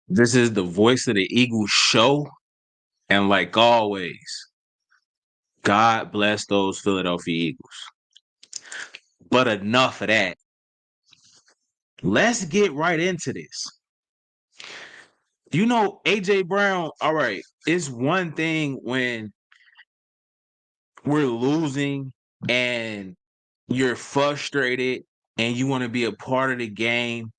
This is the Voice of the Eagles show. And like always, God bless those Philadelphia Eagles. But enough of that. Let's get right into this. You know, AJ Brown, all right, it's one thing when we're losing and you're frustrated and you want to be a part of the game.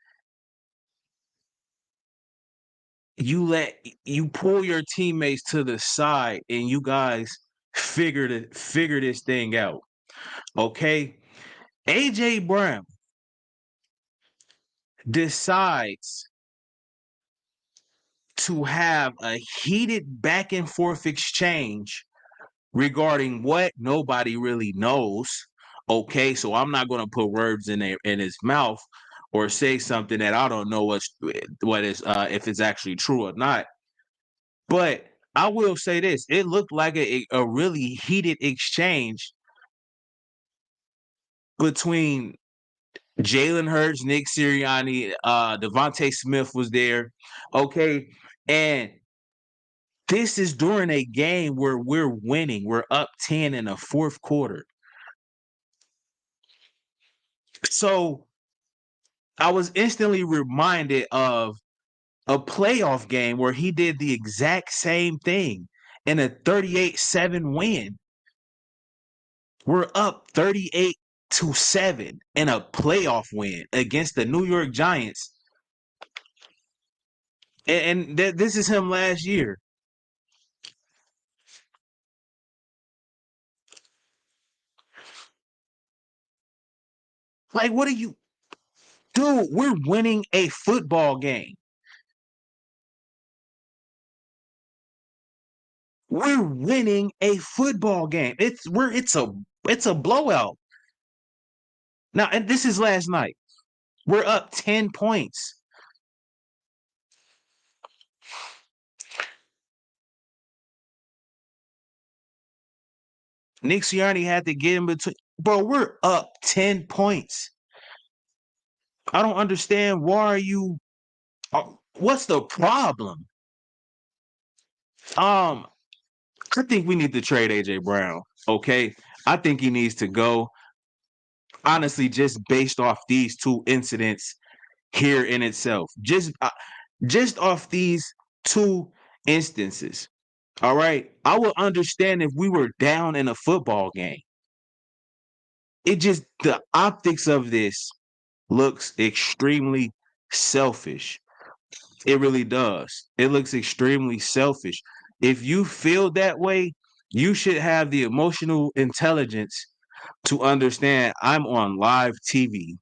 You pull your teammates to the side and you guys figure this thing out. Okay? AJ Brown decides to have a heated back and forth exchange regarding what nobody really knows. Okay, so I'm not going to put words in his mouth or say something that I don't know what is if it's actually true or not. But I will say this: it looked like a really heated exchange between Jalen Hurts, Nick Sirianni, Devonta Smith was there. Okay, and this is during a game where we're winning. We're up 10 in the fourth quarter. So I was instantly reminded of a playoff game where he did the exact same thing in a 38-7 win. We're up 38-7 in a playoff win against the New York Giants. And this is him last year. Like, what are you? Dude, we're winning a football game. We're winning a football game. It's a blowout. Now, and this is last night. We're up 10 points. Nick Sirianni had to get in between. Bro, we're up 10 points. I don't understand. Why are you? What's the problem? Um, I think we need to trade AJ Brown. Okay, I think he needs to go. Honestly, just based off these two incidents here in itself, just off these two instances. All right, I would understand if we were down in a football game. It just the optics of this looks extremely selfish. It really does. It looks extremely selfish. If you feel that way, you should have the emotional intelligence to understand I'm on live TV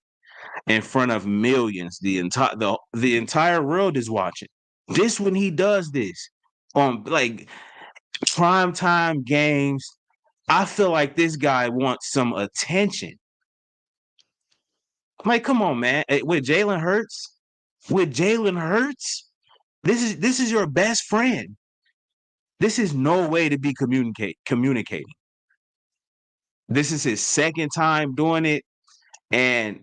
in front of millions. The entire world is watching. This when he does this on like prime time games, I feel like this guy wants some attention. Like, come on, man. With Jalen Hurts, this is your best friend. This is no way to be communicating. This is his second time doing it, and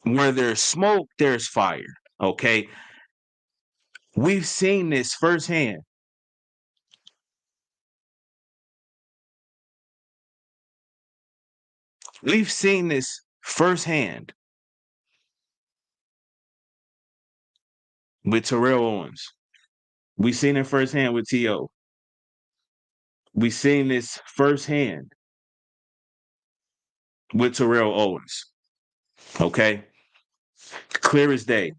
where there's smoke, there's fire. Okay, we've seen this firsthand. We've seen this firsthand with Terrell Owens. We've seen it firsthand with T.O. We've seen this firsthand with Terrell Owens. Okay, clear as day.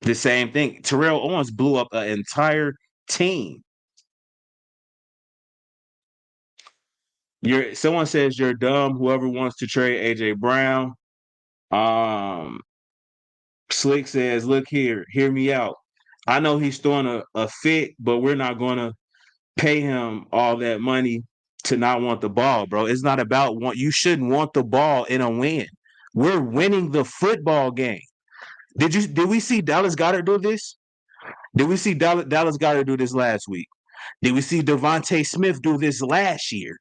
The same thing. Terrell Owens blew up an entire team. Someone says you're dumb. Whoever wants to trade AJ Brown. Um, Slick says, look here, hear me out. I know he's throwing a fit, but we're not gonna pay him all that money to not want the ball, bro. It's not about you shouldn't want the ball in a win. We're winning the football game. Did we see Dallas Goedert do this? Did we see Dallas Goedert do this last week? Did we see Devonta Smith do this last year?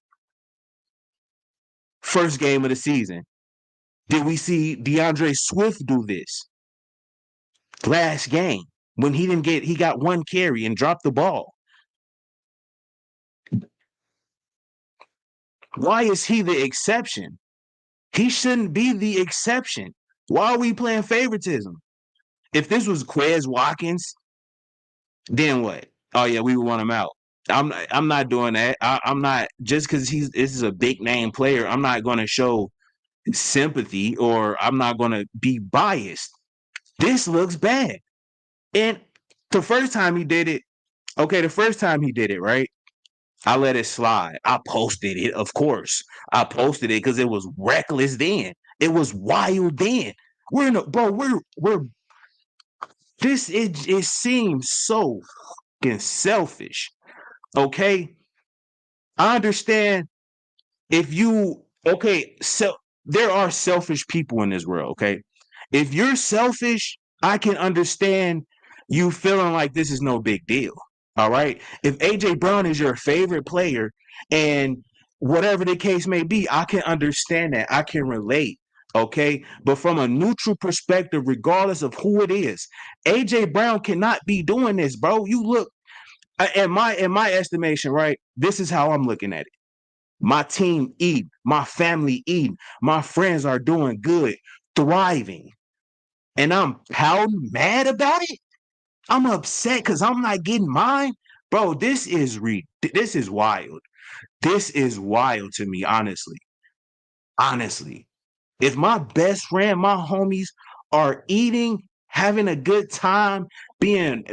First game of the season. Did we see DeAndre Swift do this last game? when he got one carry and dropped the ball. Why is he the exception? He shouldn't be the exception. Why are we playing favoritism? If this was Quez Watkins, then what? Oh yeah, we would want him out. I'm not doing that. I'm not just because this is a big name player. I'm not going to show sympathy or I'm not going to be biased. This looks bad. And the first time he did it, right? I let it slide. I posted it, of course. I posted it because it was reckless then. It was wild then. We're this it seems so fucking selfish. Okay. I understand if you so there are selfish people in this world, okay? If you're selfish, I can understand you feeling like this is no big deal. All right. If AJ Brown is your favorite player and whatever the case may be, I can understand that. I can relate. Okay. But from a neutral perspective, regardless of who it is, AJ Brown cannot be doing this, bro. You look in my estimation, right? This is how I'm looking at it. My team eat, my family eat, my friends are doing good, thriving. And I'm pouting mad about it. I'm upset because I'm not getting mine. Bro, this is wild. This is wild to me, honestly. Honestly. If my best friend, my homies are eating, having a good time, being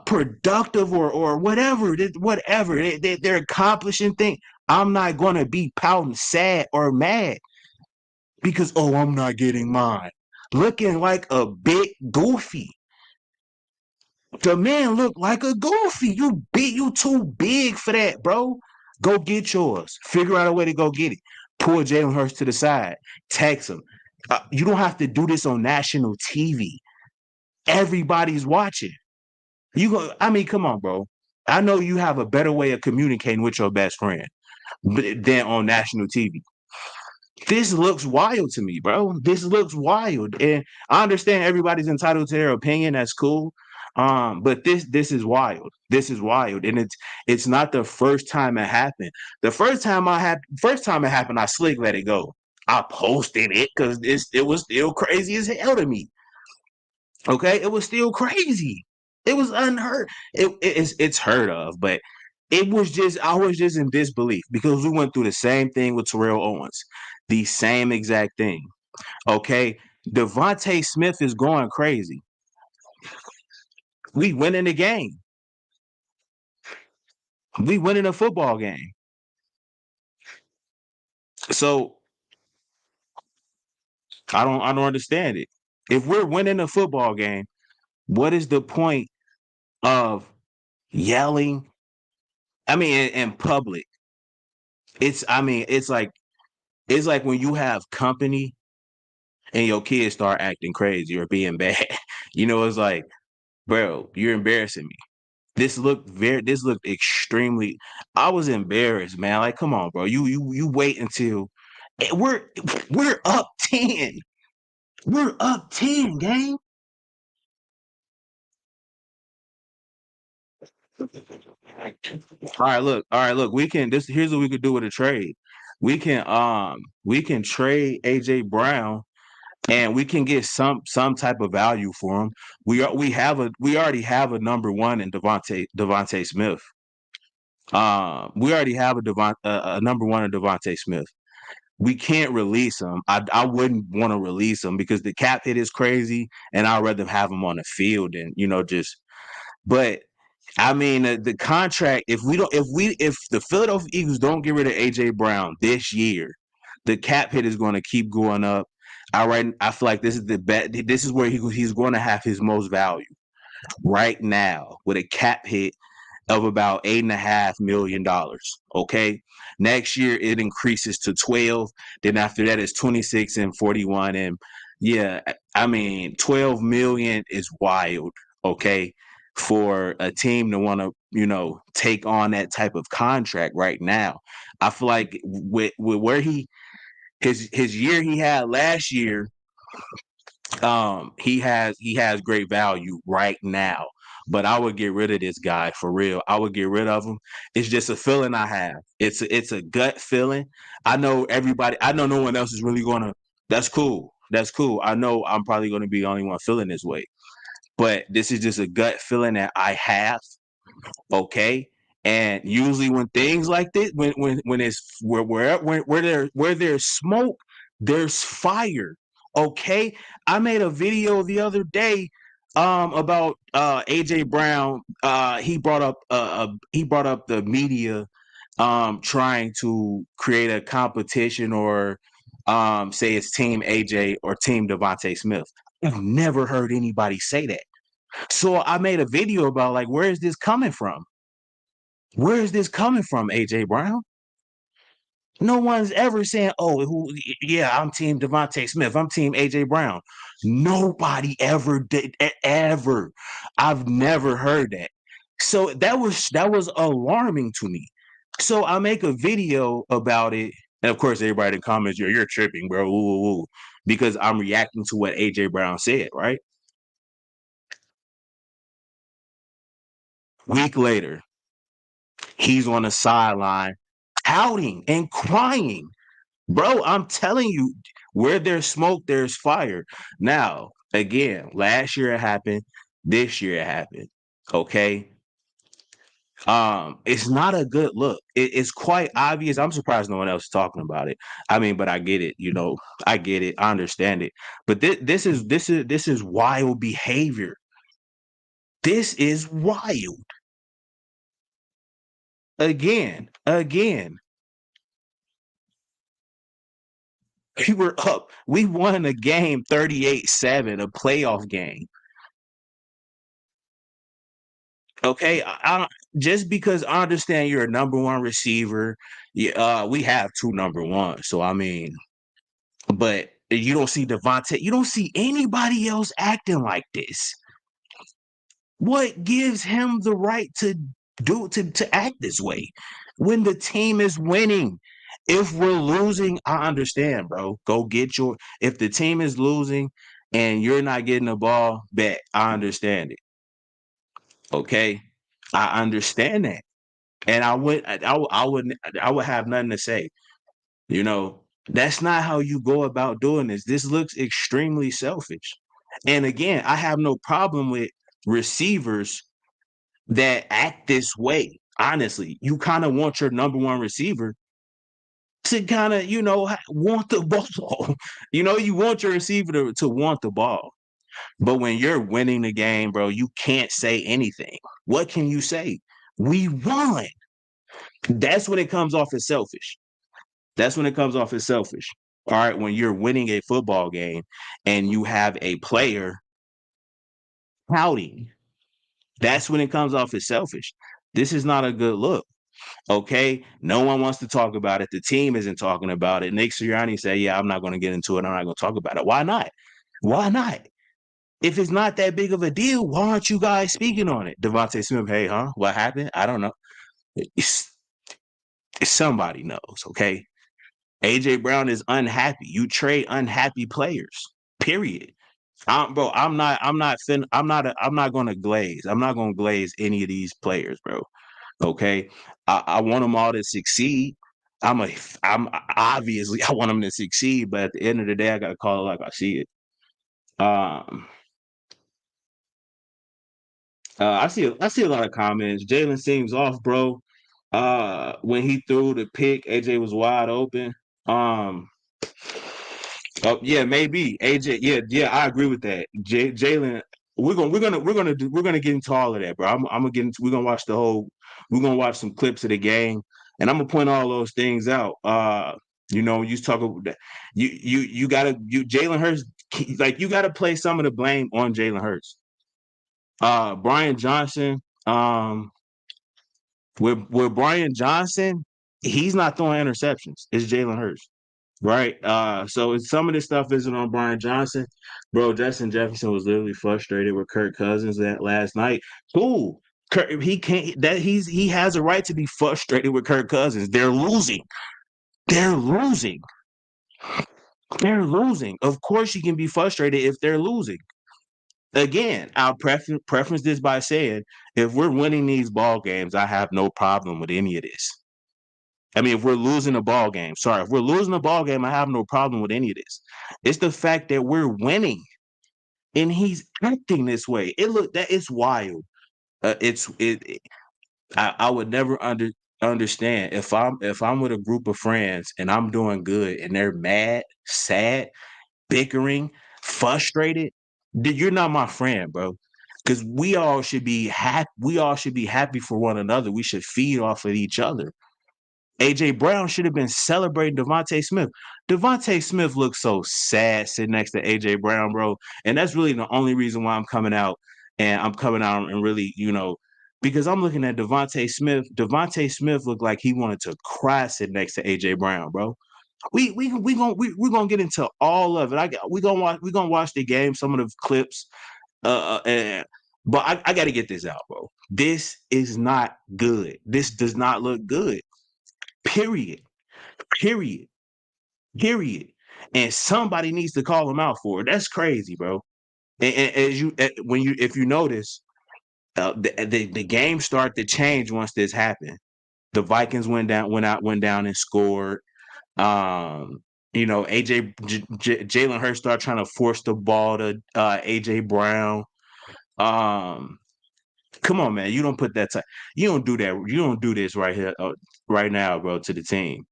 productive or whatever, they're accomplishing things, I'm not gonna be pouting sad or mad because I'm not getting mine. Looking like a big goofy. The man looked like a goofy. You too big for that, bro. Go get yours. Figure out a way to go get it. Pull Jalen Hurts to the side. Text him. You don't have to do this on national TV. Everybody's watching. Come on, bro. I know you have a better way of communicating with your best friend than on national TV. This looks wild to me, bro. This looks wild. And I understand everybody's entitled to their opinion. That's cool. But this is wild. This is wild. And it's not the first time it happened. The first time it happened, I slick let it go. I posted it because it was still crazy as hell to me. Okay, it was still crazy. It was unheard. It's heard of, but I was just in disbelief because we went through the same thing with Terrell Owens, the same exact thing. Okay, Devonta Smith is going crazy. We winning the game. We winning a football game. So I don't understand it. If we're winning a football game, what is the point of yelling? I mean, in public, it's like when you have company and your kids start acting crazy or being bad. It's like, bro, you're embarrassing me. This looked extremely. I was embarrassed, man. Like, come on, bro. You wait until we're up 10. We're up 10, gang. All right, look. Here's what we could do with a trade. We can trade AJ Brown and we can get some type of value for him. We already have a number one in Devonta Smith. We already have a number one in Devonta Smith. We can't release him. I wouldn't want to release him because the cap hit is crazy, and I'd rather have him on the field and just. But I mean, the contract. If the Philadelphia Eagles don't get rid of AJ Brown this year, the cap hit is going to keep going up. I feel like this is This is where he's going to have his most value right now with a cap hit of about $8.5 million. Okay. Next year it increases to 12. Then after that it's 26 and 41. And yeah, I mean 12 million is wild. Okay. For a team to want to, take on that type of contract right now. I feel like with where his year he had last year, He has great value right now, but I would get rid of this guy for real. I would get rid of him. It's just a feeling I have. It's a gut feeling. I know everybody. I know no one else is really gonna. That's cool. That's cool. I know I'm probably gonna be the only one feeling this way, but this is just a gut feeling that I have. Okay. And usually when things like this, when it's where there's smoke, there's fire. Okay. I made a video the other day about AJ Brown. He brought up the media trying to create a competition or say it's team AJ or team Devonta Smith. I've never heard anybody say that. So I made a video about like, where is this coming from? Where is this coming from, AJ Brown? No one's ever saying, "Oh, yeah, I'm Team Devonta Smith. I'm Team AJ Brown." Nobody ever did ever. I've never heard that. So that was alarming to me. So I make a video about it, and of course, everybody in the comments, you're tripping, bro, ooh, ooh, ooh, because I'm reacting to what AJ Brown said. Right. Week later, he's on the sideline pouting and crying. Bro, I'm telling you, where there's smoke, there's fire. Now, again, last year it happened, this year it happened. Okay. It's not a good look. It's quite obvious. I'm surprised no one else is talking about it. I mean, but I get it, I get it, I understand it. But this is wild behavior. This is wild. Again. We were up. We won a game 38-7, a playoff game. Okay, just because I understand you're a number one receiver, we have two number ones. So I mean, but you don't see Devonta, you don't see anybody else acting like this. What gives him the right to to act this way when the team is winning? If we're losing, I understand, bro. Go get your. If the team is losing and you're not getting the ball back, I understand it. Okay, I understand that. And I would have nothing to say. That's not how you go about doing this. This looks extremely selfish. And again, I have no problem with receivers that act this way. Honestly, you kind of want your number one receiver to kind of, want the ball. You want your receiver to want the ball. But when you're winning the game, bro, you can't say anything. What can you say? We won. That's when it comes off as selfish. That's when it comes off as selfish. All right, when you're winning a football game and you have a player pouting, that's when it comes off as selfish. This is not a good look. Okay, no one wants to talk about it. The team isn't talking about it. Nick Sirianni said, "Yeah, I'm not going to get into it. I'm not going to talk about it." Why not? Why not? If it's not that big of a deal, why aren't you guys speaking on it? Devonta Smith, hey, huh? What happened? I don't know. Somebody knows. Okay, AJ Brown is unhappy. You trade unhappy players. Period. Bro, I'm not gonna glaze. I'm not gonna glaze any of these players, bro. Okay. I want them all to succeed. I'm obviously I want them to succeed, but at the end of the day, I gotta call it like I see it. Um I see a lot of comments. Jalen seems off, bro. When he threw the pick, AJ was wide open. Um Oh yeah, maybe AJ. Yeah, I agree with that. Jalen, we're gonna get into all of that, bro. I'm gonna get into. We're gonna watch the whole. We're gonna watch some clips of the game, and I'm gonna point all those things out. You talk about that. You gotta Jalen Hurts. Like you gotta play some of the blame on Jalen Hurts. Brian Johnson. With Brian Johnson, he's not throwing interceptions. It's Jalen Hurts. Right. So some of this stuff isn't on Brian Johnson. Bro, Justin Jefferson was literally frustrated with Kirk Cousins that last night. Cool. He can't he has a right to be frustrated with Kirk Cousins. They're losing. They're losing. They're losing. Of course, you can be frustrated if they're losing. Again, I'll preference this by saying, if we're winning these ball games, I have no problem with any of this. I mean, if we're losing a ball game, sorry, if we're losing a ball game, I have no problem with any of this. It's the fact that we're winning and he's acting this way. It's wild. I would never understand if I'm with a group of friends and I'm doing good and they're mad, sad, bickering, frustrated, then you're not my friend, bro. Because we all should be happy. We all should be happy for one another. We should feed off of each other. AJ Brown should have been celebrating Devonta Smith. Devonta Smith looks so sad sitting next to AJ Brown, bro. And that's really the only reason why I'm coming out. And I'm coming out and really, because I'm looking at Devonta Smith. Devonta Smith looked like he wanted to cry sitting next to AJ Brown, bro. We're gonna get into all of it. We gonna watch the game, some of the clips. But I got to get this out, bro. This is not good. This does not look good. Period. Period. Period. And somebody needs to call him out for it. That's crazy, bro. And if you notice, the game started to change once this happened. The Vikings went down and scored. Jalen Hurts started trying to force the ball to AJ Brown. Come on, man. You don't put that time. You don't do that. You don't do this right here, right now, bro, to the team.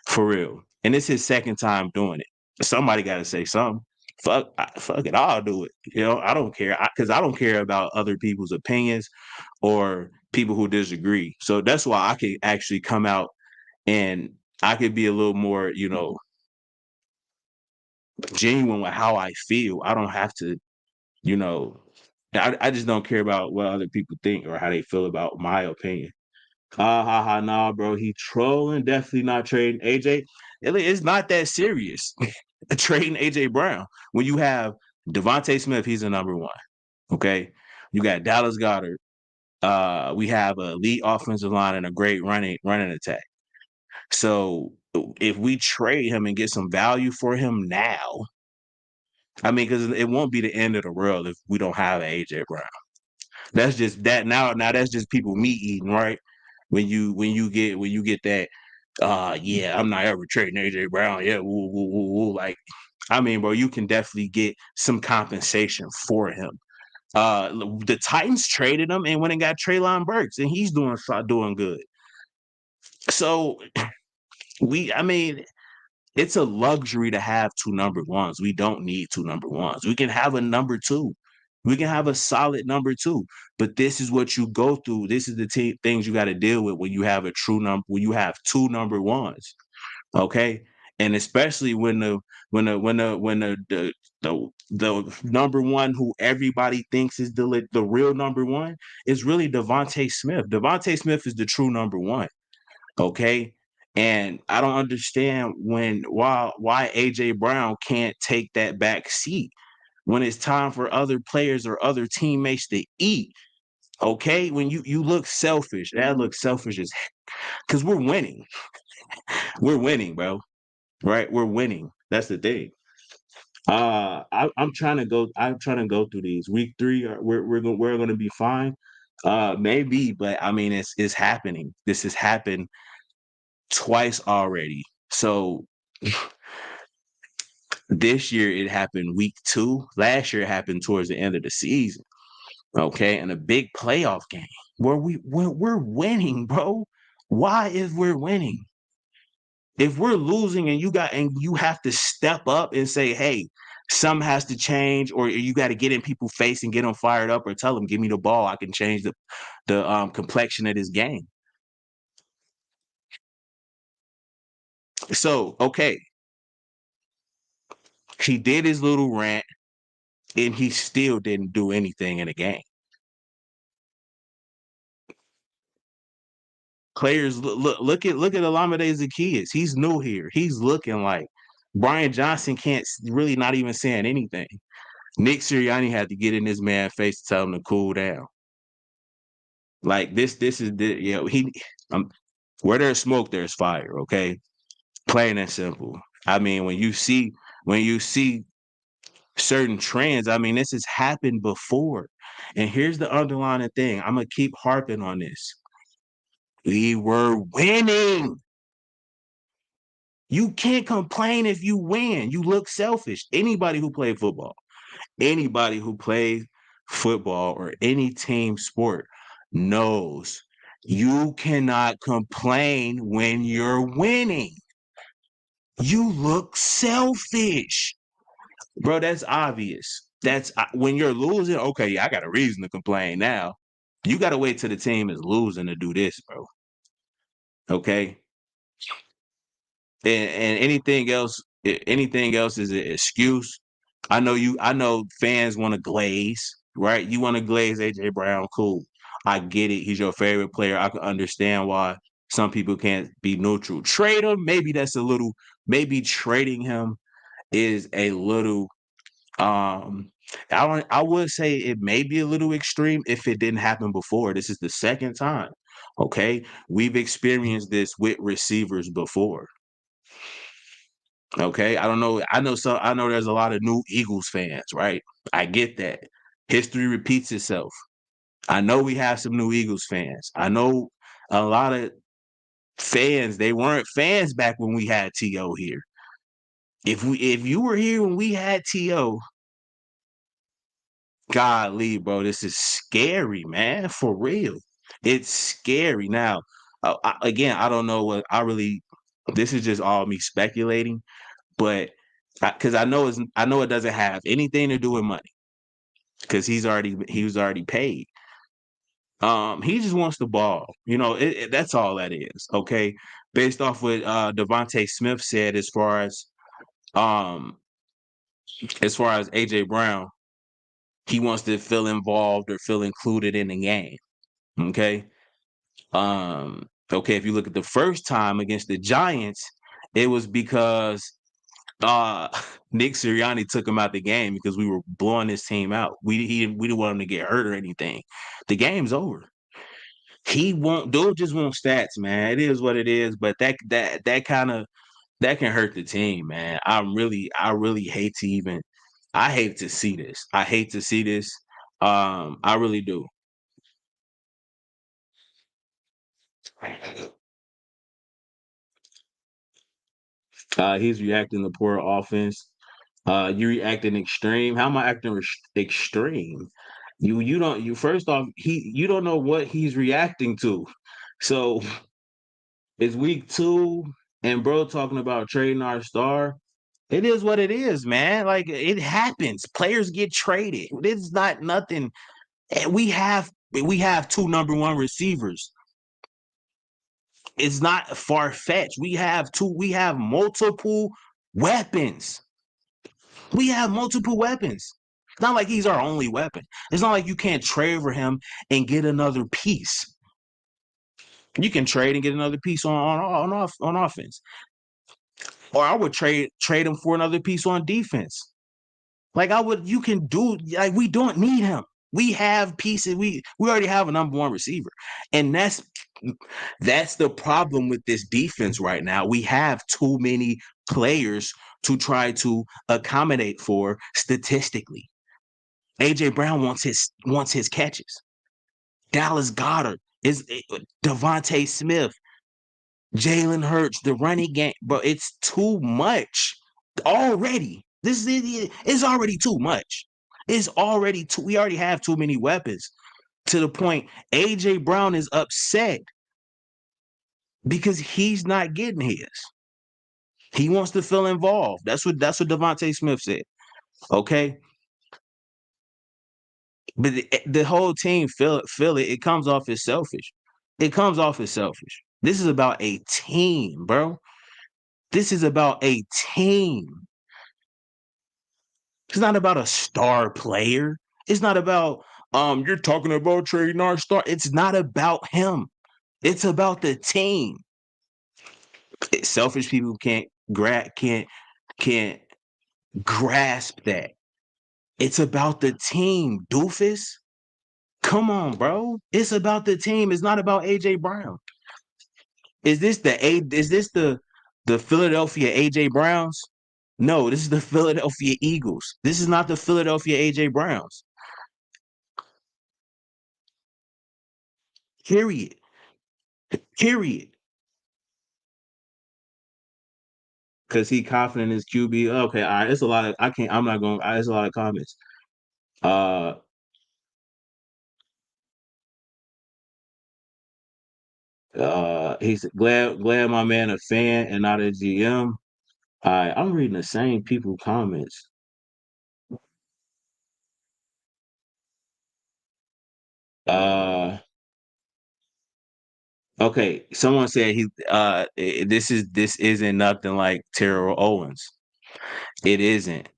For real. And it's his second time doing it. Somebody got to say something. Fuck it. I'll do it. I don't care. Because I don't care about other people's opinions or people who disagree. So that's why I could actually come out and I could be a little more, genuine with how I feel. I don't have to, you know, I just don't care about what other people think or how they feel about my opinion. Nah, bro. He trolling. Definitely not trading AJ. It's not that serious. Trading AJ Brown when you have Devonta Smith, he's the number one. Okay, you got Dallas Goedert. We have an elite offensive line and a great running attack. So if we trade him and get some value for him now, I mean, because it won't be the end of the world if we don't have an AJ Brown. That's just that now. Now that's just people meat eating, right? When you get that, yeah, I'm not ever trading AJ Brown. Yeah, woo, woo, woo, woo. Like, I mean, bro, you can definitely get some compensation for him. The Titans traded him and went and got Treylon Burks, and he's doing good. So I mean, it's a luxury to have two number ones. We don't need two number ones. We can have a number two. We can have a solid number two. But this is what you go through. This is the things you got to deal with when you have when you have two number ones. Okay. And especially when the number one who everybody thinks is the real number one is really Devonta Smith. Devonta Smith is the true number one. Okay. And I don't understand why AJ Brown can't take that back seat when it's time for other players or other teammates to eat. Okay. When you look selfish, that looks selfish as heck. Because we're winning. We're winning, bro. Right? We're winning. That's the thing. I'm trying to go. I'm trying to go through these. Week 3, we're going to be fine. Maybe, but I mean, it's happening. This has happened twice already. So this year it happened week 2. Last year it happened towards the end of the season. Okay, and a big playoff game where we're winning, bro. Why is we're winning? If we're losing and you have to step up and say, hey, something has to change, or you got to get in people's face and get them fired up, or tell them, give me the ball, I can change the complexion of this game. So, okay, he did his little rant, and he still didn't do anything in the game. Players look at Olamide Zaccheaus. He's new here. He's looking like Brian Johnson can't really not even saying anything. Nick Sirianni had to get in this man's face to tell him to cool down. Like this is where there's smoke, there's fire. Okay, plain and simple. I mean, when you see when you see certain trends, I mean, this has happened before. And here's the underlying thing. I'm going to keep harping on this. We were winning. You can't complain if you win. You look selfish. Anybody who plays football or any team sport knows you cannot complain when you're winning. You look selfish. Bro, that's obvious. That's when you're losing. Okay, yeah, I got a reason to complain now. You got to wait till the team is losing to do this, bro. Okay, and anything else is an excuse. I know fans want to glaze, right? You want to glaze AJ Brown, cool. I get it. He's your favorite player. I can understand why some people can't be neutral. Trade him, maybe trading him is a little I would say it may be a little extreme if it didn't happen before. This is the second time. Okay. We've experienced this with receivers before. Okay. I don't know. I know there's a lot of new Eagles fans, right? I get that. History repeats itself. I know we have some new Eagles fans. I know a lot of fans, they weren't fans back when we had T.O. here. If you were here when we had T.O., golly, bro, this is scary, man, for real. It's scary. Now, again, I don't know what I really. This is just all me speculating, but because I know it doesn't have anything to do with money, because he was already paid. He just wants the ball. That's all that is. Okay, based off what Devonta Smith said, um, as far as AJ Brown, he wants to feel involved or feel included in the game. Okay. Okay, if you look at the first time against the Giants, it was because uh Nick Sirianni took him out the game because we were blowing this team out. We didn't want him to get hurt or anything. The game's over. He won't dude just want stats, man. It is what it is, but that can hurt the team, man. I really hate to even I hate to see this. I hate to see this. I really do. He's reacting to poor offense. You reacting extreme. How am I acting extreme? You don't you first off you don't know what he's reacting to. So it's week 2, and bro talking about trading our star. It is what it is, man. Like it happens. Players get traded. It's not nothing. We have two number one receivers. It's not far fetched. We have multiple weapons. We have multiple weapons. It's not like he's our only weapon. It's not like you can't trade for him and get another piece. You can trade and get another piece on offense, or I would trade him for another piece on defense. Like I would, you can do like we don't need him. We have pieces. We already have a number one receiver, and that's the problem with this defense right now. We have too many players to try to accommodate for statistically. AJ Brown wants his catches. Dallas Goedert is Devonta Smith, Jalen Hurts, the running game, but it's too much already. It's already too much. It's already too. We already have too many weapons to the point AJ Brown is upset because he's not getting his. He wants to feel involved. That's what Devonta Smith said. Okay, but the whole team feel it. It comes off as selfish. It comes off as selfish. This is about a team, bro. This is about a team. It's not about a star player. It's not about you're talking about trading our star. It's not about him. It's about the team. Selfish people can't grasp that. It's about the team, doofus. Come on, bro. It's about the team. It's not about AJ Brown. Is this the Philadelphia AJ Browns? No, this is the Philadelphia Eagles. This is not the Philadelphia AJ Browns. Period. Period. Because he confident in his QB. Okay, all right. It's a lot of I can't. I'm not going. It's a lot of comments. Uh, he's glad my man a fan and not a GM. All right, I'm reading the same people comments. Uh, okay. Someone said this isn't nothing like Terrell Owens. It isn't.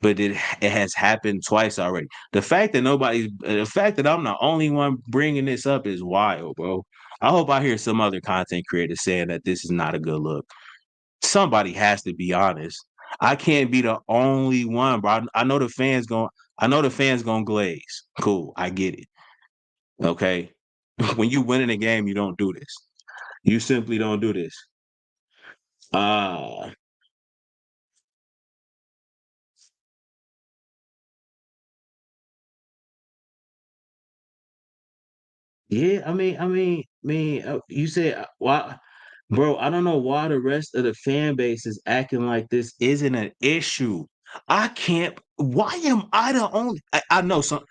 But it has happened twice already. The fact that I'm the only one bringing this up is wild, bro. I hope I hear some other content creators saying that this is not a good look. Somebody has to be honest. I can't be the only one, bro. I know the fans going. I know the fans gonna glaze. Cool, I get it. Okay, when you win in a game, you don't do this. You simply don't do this. Uh Yeah, you said why, bro? I don't know why the rest of the fan base is acting like this isn't an issue. I can't. Why am I the only? I know some.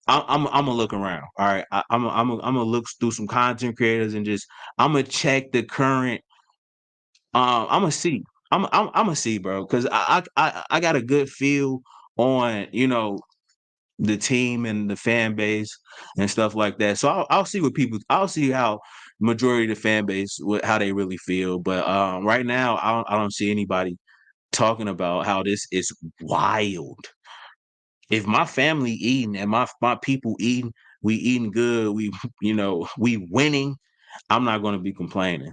I'm gonna look around. All right, I'm gonna look through some content creators and just I'm gonna check the current. I'm gonna see. I'm gonna see, bro, because I got a good feel on the team and the fan base and stuff like that. So I'll see what people. I'll see how majority of the fan base how they really feel. But right now, I don't see anybody talking about how this is wild. If my family eating and my people eating, we eating good. We we winning. I'm not going to be complaining.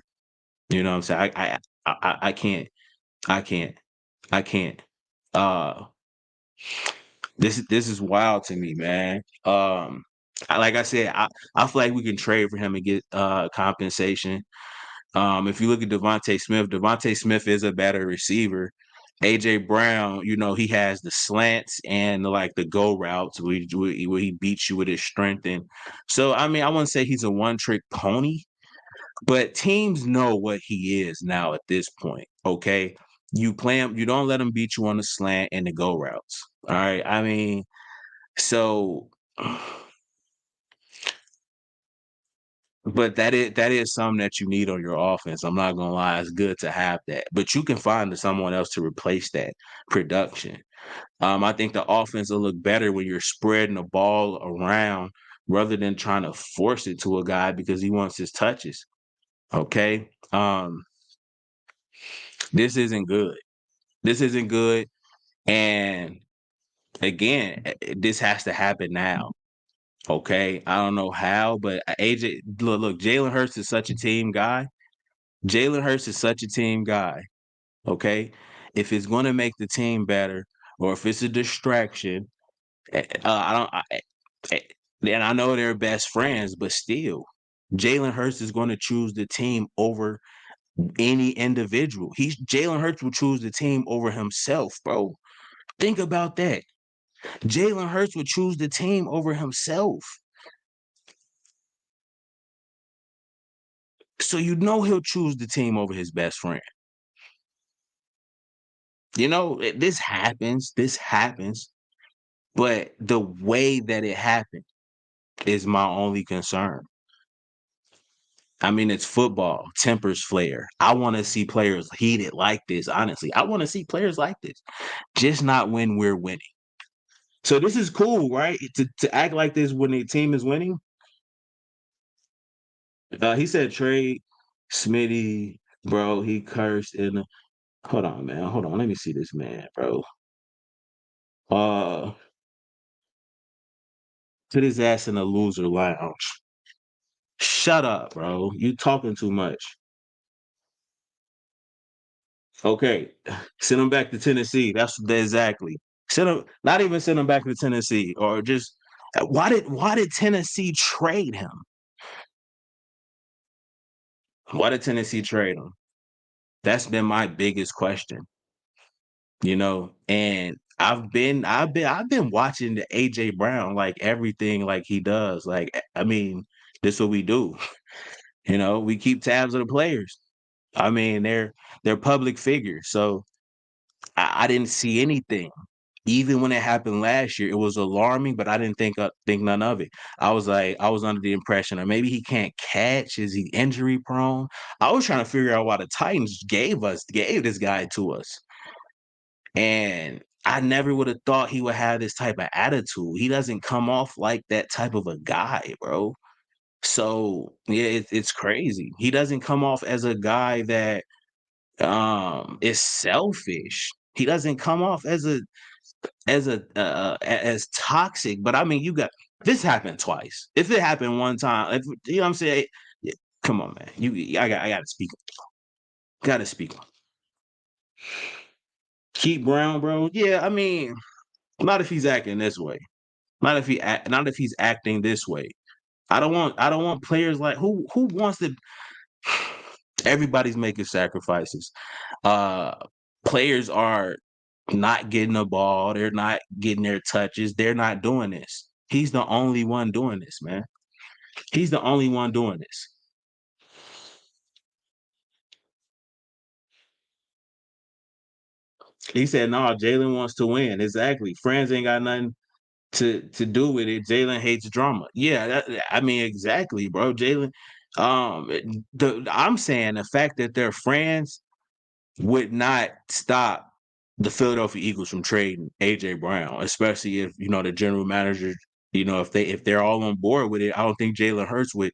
You know what I'm saying? I can't. I can't. I can't. Uh, this is wild to me, man. Like I said, I feel like we can trade for him and get compensation. If you look at Devonta Smith is a better receiver. AJ Brown, he has the slants and like the go routes where he beats you with his strength. And so, I mean, I wouldn't say he's a one trick pony, but teams know what he is now at this point. Okay. You play him, you don't let him beat you on the slant and the go routes. All right. I mean, so, but that is something that you need on your offense. I'm not gonna lie, it's good to have that, but you can find someone else to replace that production. I think the offense will look better when you're spreading the ball around rather than trying to force it to a guy because he wants his touches. Okay, this isn't good. This isn't good, and again, this has to happen now. Okay, I don't know how, but AJ, look, Jalen Hurts is such a team guy. Jalen Hurts is such a team guy. Okay, if it's going to make the team better, or if it's a distraction, I don't. Eh, and I know they're best friends, but still, Jalen Hurts is going to choose the team over any individual. Jalen Hurts will choose the team over himself, bro. Think about that. Jalen Hurts would choose the team over himself. So he'll choose the team over his best friend. This happens. This happens. But the way that it happened is my only concern. I mean, it's football, tempers flare. I want to see players heated like this, honestly. I want to see players like this, just not when we're winning. So this is cool, right? To act like this when the team is winning. He said trade Smitty, bro. He cursed and hold on, man. Hold on. Let me see this man, bro. Uh Put his ass in a loser lounge. Shut up, bro. You talking too much. Okay. Send him back to Tennessee. That's exactly. Send him not even send him back to Tennessee or just why did Tennessee trade him? Why did Tennessee trade him? That's been my biggest question. And I've been watching the AJ Brown, like everything like he does. Like, I mean, this what we do. We keep tabs of the players. I mean, they're public figures. So I didn't see anything. Even when it happened last year, it was alarming, but I didn't think none of it. I was under the impression, or maybe he can't catch. Is he injury prone? I was trying to figure out why the Titans gave this guy to us. And I never would have thought he would have this type of attitude. He doesn't come off like that type of a guy, bro. So yeah, it's crazy. He doesn't come off as a guy that is selfish. He doesn't come off as toxic. But I mean, you got this happened twice. If it happened one time, if you know what I'm saying, yeah, come on, man. I gotta speak. Gotta speak on. Keep Brown, bro. Yeah, I mean, not if he's acting this way. Not if he's acting this way. I don't want players like who wants to. Everybody's making sacrifices. Uh Players are not getting the ball, they're not getting their touches, they're not doing this. He's the only one doing this, man. He's the only one doing this. He said, "No, Jalen wants to win." Exactly. Friends ain't got nothing to do with it. Jalen hates drama. Yeah, I mean, exactly, bro. Jalen, um, I'm saying the fact that they're friends would not stop the Philadelphia Eagles from trading AJ Brown, especially if the general manager, if they're all on board with it. I don't think Jalen Hurts would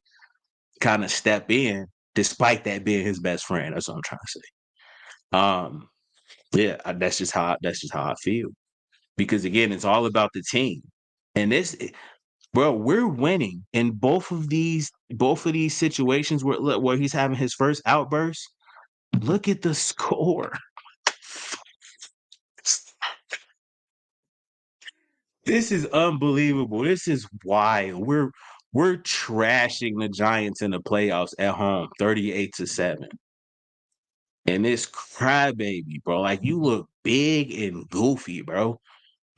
kind of step in, despite that being his best friend. That's what I'm trying to say. Yeah, that's just how I feel because again, it's all about the team, and bro, we're winning in both of these situations where he's having his first outburst. Look at the score. This is unbelievable. This is wild. We're trashing the Giants in the playoffs at home, 38-7. And this crybaby, bro. Like you look big and goofy, bro.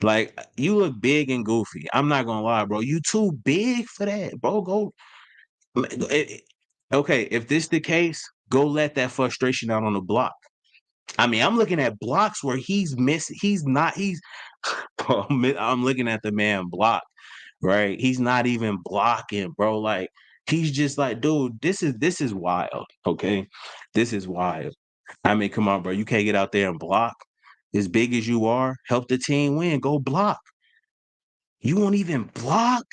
Like you look big and goofy. I'm not gonna lie, bro. You too big for that, bro. Okay, if this the case, go let that frustration out on the block. I mean, I'm looking at blocks where he's missing. I'm looking at the man block, right? He's not even blocking, bro. Like he's just like, dude, this is wild. Okay, this is wild. I mean, come on, bro. You can't get out there and block. As big as you are, help the team win. Go block. You won't even block,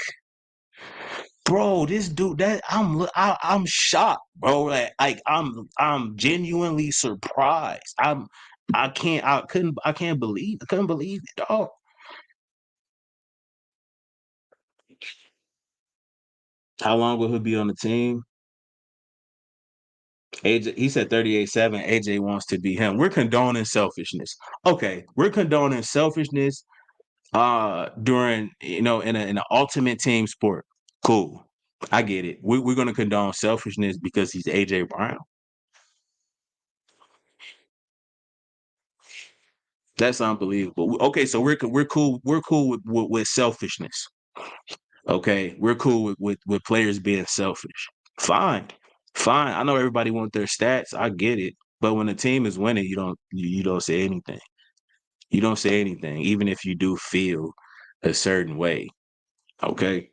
bro. This dude, I'm shocked, bro. Like I'm genuinely surprised. I couldn't believe it, dog. How long will he be on the team? AJ, he said 38-7. AJ wants to be him. We're condoning selfishness. Okay, we're condoning selfishness during in an ultimate team sport. Cool. I get it. We're gonna condone selfishness because he's AJ Brown. That's unbelievable. Okay, so we're cool. We're cool with selfishness. Okay, we're cool with players being selfish. Fine, fine. I know everybody wants their stats. I get it. But when the team is winning, you don't say anything. You don't say anything, even if you do feel a certain way. Okay.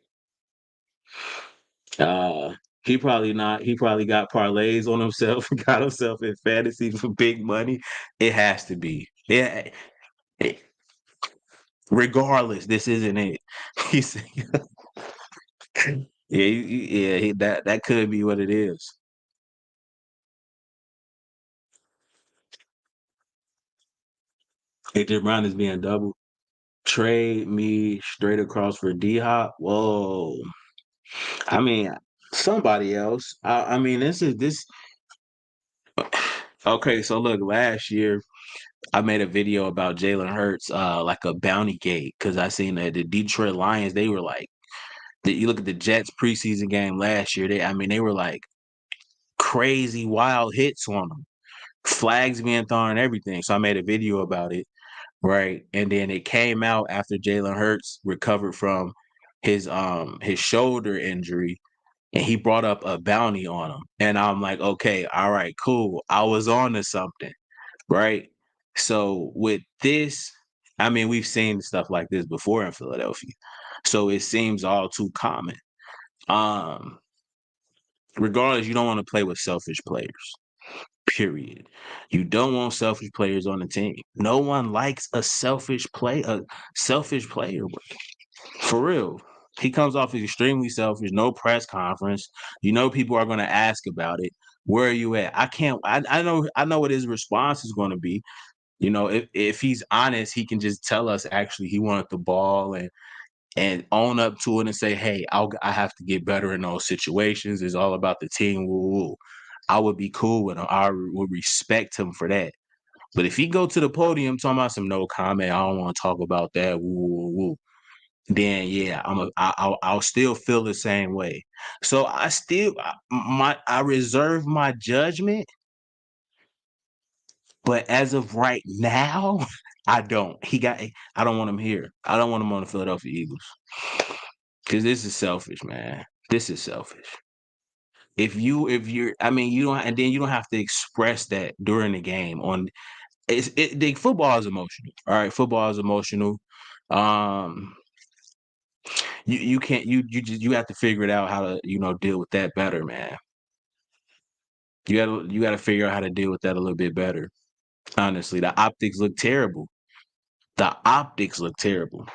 Uh he probably not. He probably got parlays on himself, got himself in fantasy for big money. It has to be. Yeah. Regardless, this isn't it. He's yeah, that could be what it is. AJ Brown is being double. Trade me straight across for D Hop. Whoa. I mean, somebody else. I mean, this. Okay, so look, last year I made a video about Jalen Hurts, like a bounty gate, because I seen that the Detroit Lions, they were like, you look at the Jets preseason game last year, they were like crazy wild hits on them, flags being thrown and everything. So I made a video about it. right? And then it came out after Jalen Hurts recovered from his shoulder injury, and he brought up a bounty on him. And I'm like, okay, all right, cool. I was on to something, right? So with this, I mean, we've seen stuff like this before in Philadelphia. So it seems all too common. Um, Regardless, you don't want to play with selfish players. Period. You don't want selfish players on the team. No one likes a selfish player. For real. He comes off as extremely selfish, no press conference. You know people are gonna ask about it. Where are you at? I know what his response is gonna be. You know, if he's honest, he can just tell us actually he wanted the ball and own up to it and say, hey, I have to get better in those situations. It's all about the team. Woo, woo. I would be cool with him. I would respect him for that. But if he go to the podium talking about some no comment, I don't want to talk about that. Woo, woo, woo. Then yeah, I'll still feel the same way. So I reserve my judgment, but as of right now, I don't. I don't want him here. I don't want him on the Philadelphia Eagles because this is selfish, man. This is selfish. If you're, I mean, you don't, and then you don't have to express that during the game. The football is emotional. All right, football is emotional. Um, you can't you have to figure it out how to deal with that better, man. You gotta figure out how to deal with that a little bit better. Honestly, the optics look terrible. The optics look terrible.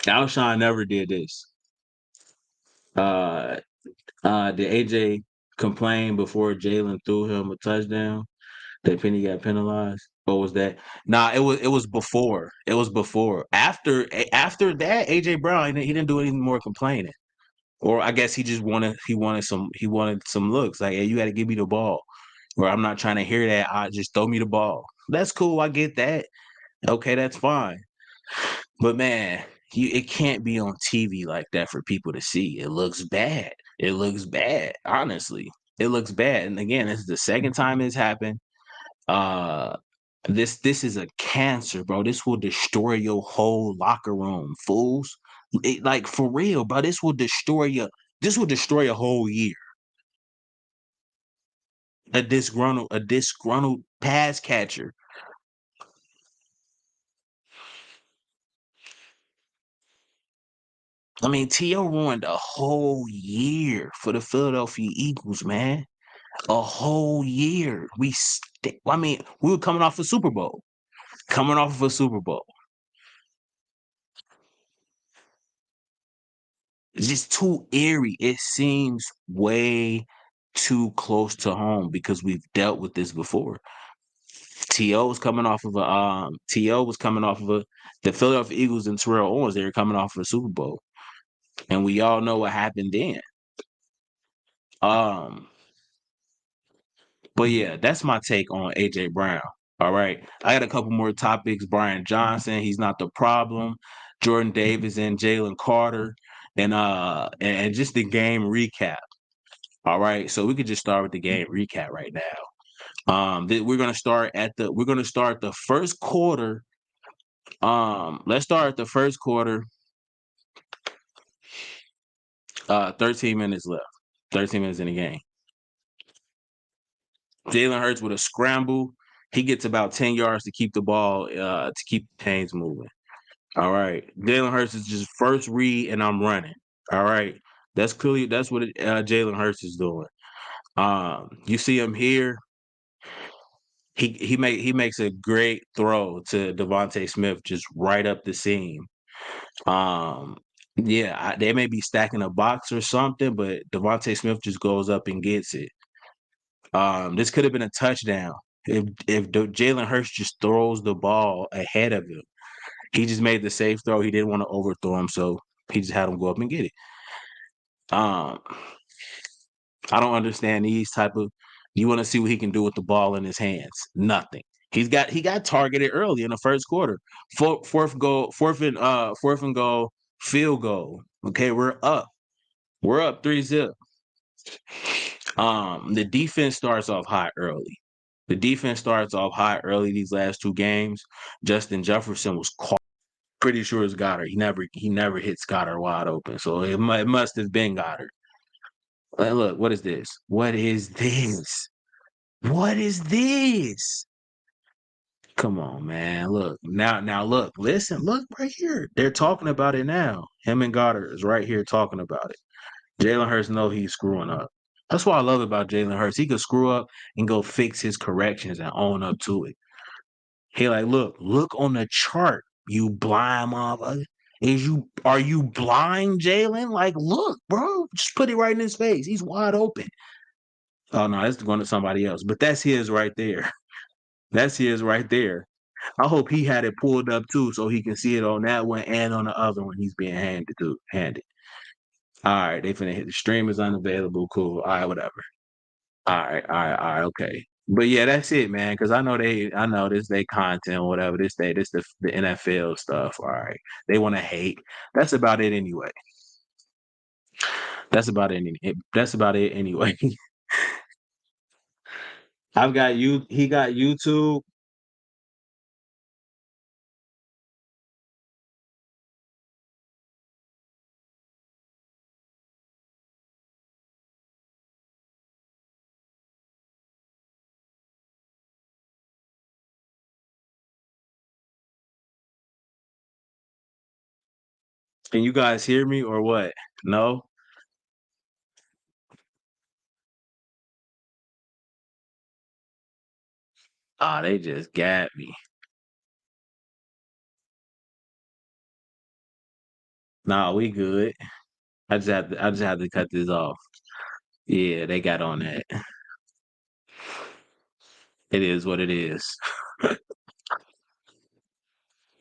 Alshon never did this. Uh, did AJ complain before Jalen threw him a touchdown that Penny got penalized? Or was that? Nah, it was before. It was before. After that, AJ Brown he didn't do any more complaining. Or I guess he wanted some looks like, hey, you got to give me the ball. Or I'm not trying to hear that. I just throw me the ball. That's cool. I get that. Okay, that's fine. But man, it can't be on TV like that for people to see. It looks bad. It looks bad. Honestly, it looks bad. And again, this is the second time it's happened. Uh, this is a cancer, bro. This will destroy your whole locker room, fools. Like for real, bro. This will destroy your. This will destroy a whole year. A disgruntled pass catcher. I mean, T.O. ruined a whole year for the Philadelphia Eagles, man. A whole year. I mean, we were coming off a Super Bowl. Coming off of a Super Bowl. It's just too eerie. It seems way too close to home because we've dealt with this before. T.O. was coming off of the Philadelphia Eagles and Terrell Owens, they were coming off of a Super Bowl. And we all know what happened then. Um, but yeah, that's my take on AJ Brown. All right. I got a couple more topics. Brian Johnson, he's not the problem. Jordan Davis and Jalen Carter. And just the game recap. All right. So we could just start with the game recap right now. We're gonna start the first quarter. Let's start at the first quarter. 13 minutes left. 13 minutes in the game. Jalen Hurts with a scramble. He gets about 10 yards to keep the ball, to keep the chains moving. All right. Jalen Hurts is just first read, and I'm running. All right. That's what Jalen Hurts is doing. You see him here. He makes a great throw to Devonta Smith just right up the seam. Yeah, they may be stacking a box or something, but Devonta Smith just goes up and gets it. This could have been a touchdown if Jalen Hurts just throws the ball ahead of him. He just made the safe throw. He didn't want to overthrow him, so he just had him go up and get it. Um, I don't understand these type of. You want to see what he can do with the ball in his hands? Nothing. He got targeted early in the first quarter. Fourth and goal, field goal. Okay, we're up. We're up 3-0. The defense starts off hot early. The defense starts off hot early these last two games. Justin Jefferson was caught. Pretty sure it's Goddard. He never hits Goddard wide open. So it must have been Goddard. Look, what is this? What is this? What is this? Come on, man. Look. Now look, listen, look right here. They're talking about it now. Him and Goddard is right here talking about it. Jalen Hurts know he's screwing up. That's what I love about Jalen Hurts. He could screw up and go fix his corrections and own up to it. He like, look on the chart, you blind motherfucker. Are you blind, Jalen? Like, look, bro, just put it right in his face. He's wide open. Oh no, it's going to somebody else. But that's his right there. That's his right there. I hope he had it pulled up too, so he can see it on that one and on the other one he's being handed. All right, they finna hit the stream is unavailable. Cool. All right, whatever. All right, okay. But yeah, that's it, man. Because I know this they content or whatever. This the NFL stuff. All right, they want to hate. That's about it anyway. That's about it. That's about it anyway. I've got you. He got YouTube. Can you guys hear me or what? No. Ah, they just got me. Nah, we good. I just have to cut this off. Yeah, they got on that. It is what it is.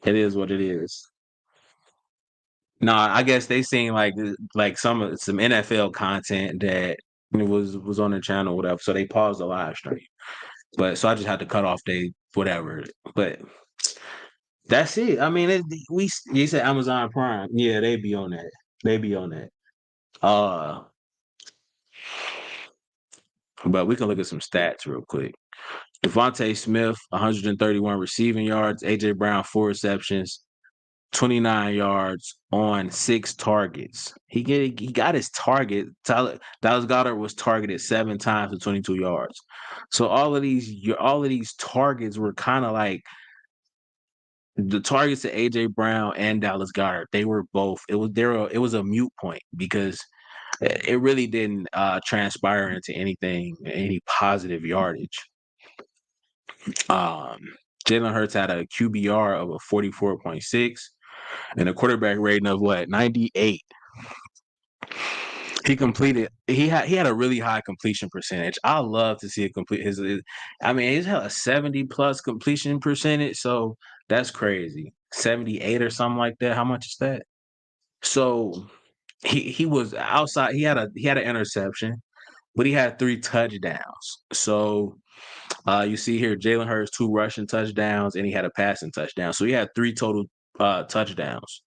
It is what it is. No, I guess they seen like some NFL content that was on the channel, whatever. So they paused the live stream. But so I just had to cut off they whatever. But that's it. I mean, you said Amazon Prime. Yeah, they be on that. They be on that. Uh, but we can look at some stats real quick. Devonta Smith, 131 receiving yards. AJ Brown, 4 receptions. 29 yards on 6 targets. He got his target. Dallas Goedert was targeted 7 times for 22 yards. So all of these targets were kind of like the targets to AJ Brown and Dallas Goedert. They were both. It was a mute point because it really didn't transpire into any positive yardage. Um, Jalen Hurts had a QBR of a 44.6 and a quarterback rating of what 98. He had a really high completion percentage. I love to see a complete I mean he's had a 70 plus completion percentage, so that's crazy. 78 or something like that. How much is that? So he was outside. He had an interception, but he had 3 touchdowns. So you see here Jalen Hurts 2 rushing touchdowns and he had a passing touchdown. So he had 3 total touchdowns.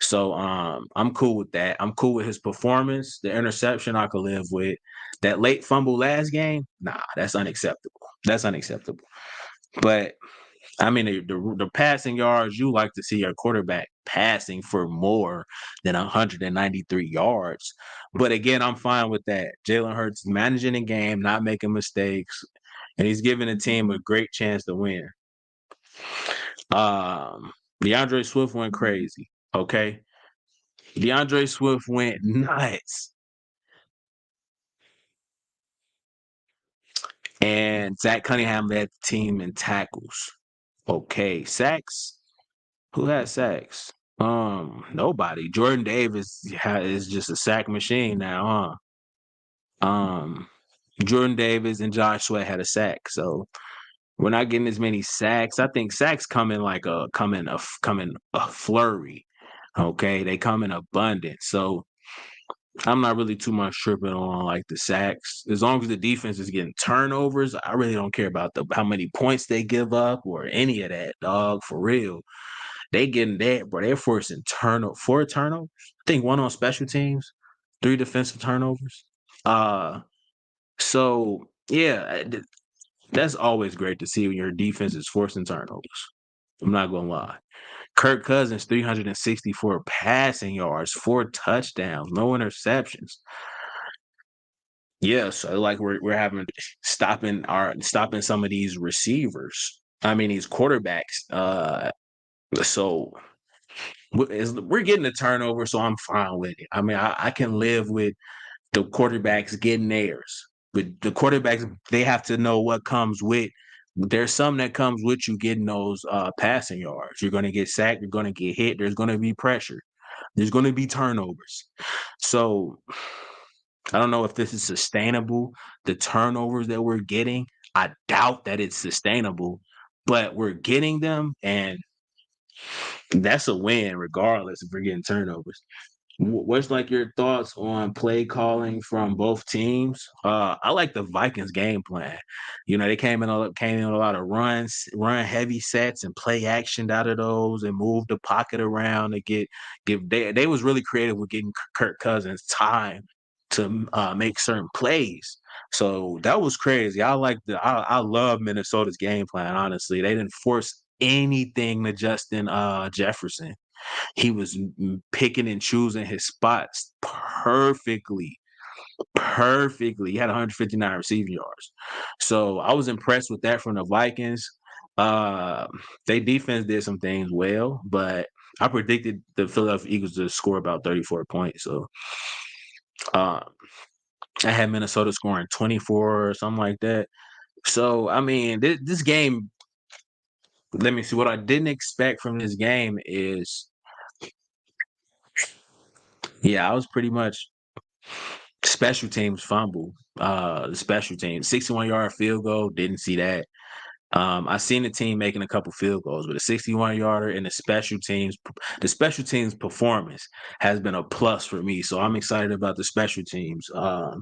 So I'm cool with that. I'm cool with his performance. The interception I could live with. That late fumble last game, nah, that's unacceptable. That's unacceptable. But I mean, the passing yards, you like to see your quarterback passing for more than 193 yards. But again, I'm fine with that. Jalen Hurts managing the game, not making mistakes, and he's giving the team a great chance to win. DeAndre Swift went crazy. Okay. DeAndre Swift went nuts. And Zach Cunningham led the team in tackles. Okay. Sacks. Who had sacks? Nobody. Jordan Davis is just a sack machine now, huh? Jordan Davis and Josh Sweat had a sack. So we're not getting as many sacks. I think sacks come in a flurry. Okay. They come in abundance. So I'm not really too much tripping on like the sacks. As long as the defense is getting turnovers, I really don't care about how many points they give up or any of that, dog. For real. They getting that, bro. They're forcing 4 turnovers. I think 1 on special teams, 3 defensive turnovers. So yeah, That's always great to see when your defense is forcing turnovers. I'm not gonna lie. Kirk Cousins, 364 passing yards, 4 touchdowns, no interceptions. Yeah, so like we're having stopping some of these receivers. I mean these quarterbacks. So we're getting a turnover, so I'm fine with it. I mean, I can live with the quarterbacks getting theirs. But the quarterbacks, they have to know what comes with. There's some that comes with you getting those passing yards. You're going to get sacked. You're going to get hit. There's going to be pressure. There's going to be turnovers. So I don't know if this is sustainable. The turnovers that we're getting, I doubt that it's sustainable, but we're getting them, and that's a win regardless if we're getting turnovers. What's like your thoughts on play calling from both teams? I like the Vikings game plan. You know, they came in a lot of run heavy sets and play action out of those, and moved the pocket around to give. They was really creative with getting Kirk Cousins time to make certain plays. So that was crazy. I love Minnesota's game plan. Honestly, they didn't force anything to Justin Jefferson. He was picking and choosing his spots perfectly. Perfectly. He had 159 receiving yards. So I was impressed with that from the Vikings. Uh, they defense did some things well, but I predicted the Philadelphia Eagles to score about 34 points. So uh, I had Minnesota scoring 24 or something like that. So I mean, this game. Let me see. What I didn't expect from this game is, yeah, I was pretty much special teams fumble. The special teams, 61-yard field goal. Didn't see that. I seen the team making a couple field goals, but a 61-yarder and the special teams performance has been a plus for me. So I'm excited about the special teams. The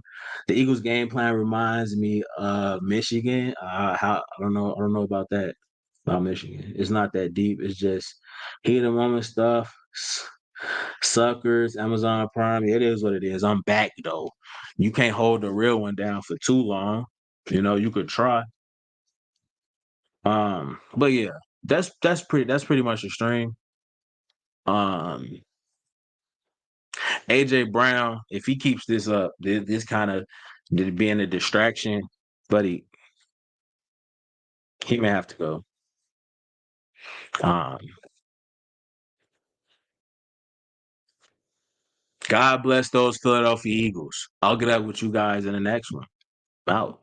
Eagles game plan reminds me of Michigan. I don't know about that about Michigan. It's not that deep. It's just heat of the moment stuff. Suckers, Amazon Prime. It is what it is. I'm back though. You can't hold the real one down for too long. You know, you could try. But yeah, that's pretty much the stream. Um, AJ Brown, if he keeps this up, this kind of being a distraction, but he may have to go. Um, God bless those Philadelphia Eagles. I'll get up with you guys in the next one. Out.